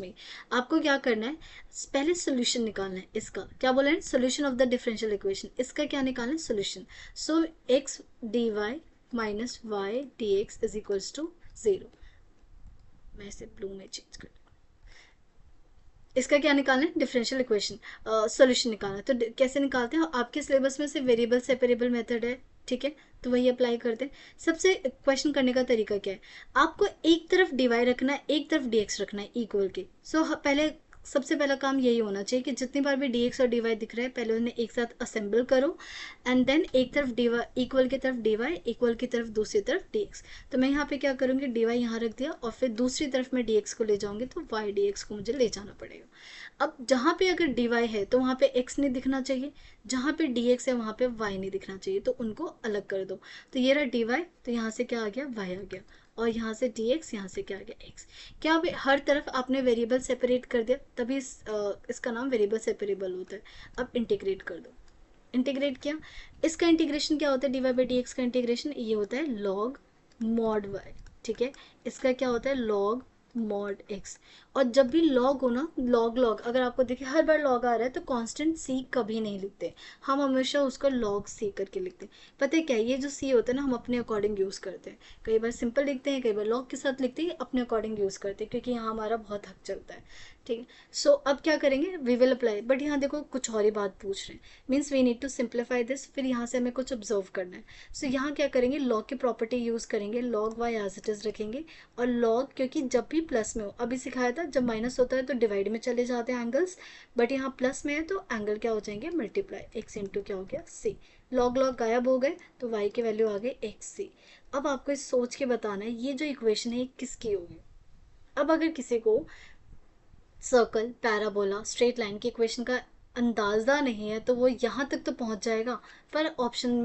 में आपको क्या करना है, पहले सोल्यूशन निकालना है। इसका क्या बोला है, solution of the differential equation. इसका क्या निकालना है, solution. So x d y minus y d x is equals to 0। मैं इसे ब्लू में चेंज कर, इसका क्या निकालना है, डिफरेंशियल इक्वेशन सॉल्यूशन निकालना है। तो कैसे निकालते हैं, आपके सिलेबस में से वेरिएबल सेपरेबल मेथड है, ठीक है, तो वही अप्लाई करते हैं। सबसे क्वेश्चन करने का तरीका क्या है, आपको एक तरफ डीवाई रखना है, एक तरफ डीएक्स रखना है इक्वल के। पहले सबसे पहला काम यही होना चाहिए कि जितनी बार भी डीएक्स और डीवाई दिख रहा है पहले उन्हें एक साथ असेंबल करो, एंड देन एक तरफ डीवाई इक्वल की तरफ डीवाई, इक्वल की तरफ दूसरी तरफ डीएक्स। तो मैं यहाँ पे क्या करूँगी, डीवाई यहाँ रख दिया और फिर दूसरी तरफ मैं डीएक्स को ले जाऊँगी, तो वाई डीएक्स को मुझे ले जाना पड़ेगा। अब जहाँ पे अगर dy है तो वहाँ पे x नहीं दिखना चाहिए, जहाँ पे dx है वहाँ पे y नहीं दिखना चाहिए, तो उनको अलग कर दो। तो ये रहा dy, तो यहाँ से क्या आ गया, y आ गया, और यहाँ से dx, यहाँ से क्या आ गया, x। क्या अब हर तरफ आपने वेरिएबल सेपरेट कर दिया, तभी इसका नाम वेरिएबल सेपरेबल होता है। अब इंटीग्रेट कर दो, इंटीग्रेट किया। इसका इंटीग्रेशन क्या होता है, d y by d x का इंटीग्रेशन ये होता है लॉग मॉड वाई, ठीक है। इसका क्या होता है, लॉग मॉड एक्स। और जब भी लॉग हो ना, लॉग लॉग अगर आपको देखिए हर बार लॉग आ रहा है तो कांस्टेंट सी कभी नहीं लिखते, हम हमेशा उसको लॉग सी करके लिखते हैं। पता है क्या, ये जो सी होता है ना हम अपने अकॉर्डिंग यूज़ करते हैं, कई बार सिंपल लिखते हैं, कई बार लॉग के साथ लिखते हैं, अपने अकॉर्डिंग यूज़ करते हैं क्योंकि यहाँ हमारा बहुत हक चलता है, ठीक है। सो अब क्या करेंगे, वी विल अप्लाई, बट यहाँ देखो कुछ और ही बात पूछ रहे हैं, means we need to simplify this. फिर यहाँ से हमें कुछ ऑब्जर्व करना है। सो यहाँ क्या करेंगे, लॉग की प्रॉपर्टी यूज़ करेंगे, log y as it is रखेंगे, और लॉग क्योंकि जब भी प्लस में हो, अभी सिखाया था जब माइनस होता है तो डिवाइड में चले जाते हैं एंगल्स, बट यहाँ प्लस में है तो एंगल क्या हो जाएंगे, मल्टीप्लाई, एक्स इंटू क्या हो गया, सी। लॉग लॉग गायब हो गए तो वाई की वैल्यू आ गई एक्स सी। अब आपको इस सोच के बताना है ये जो इक्वेशन है ये किसकी होगी। अब अगर किसी को सर्कल, पैराबोला, स्ट्रेट लाइन की इक्वेशन का अंदाज़ा नहीं है तो वो यहाँ तक तो पहुँच जाएगा, पर ऑप्शन में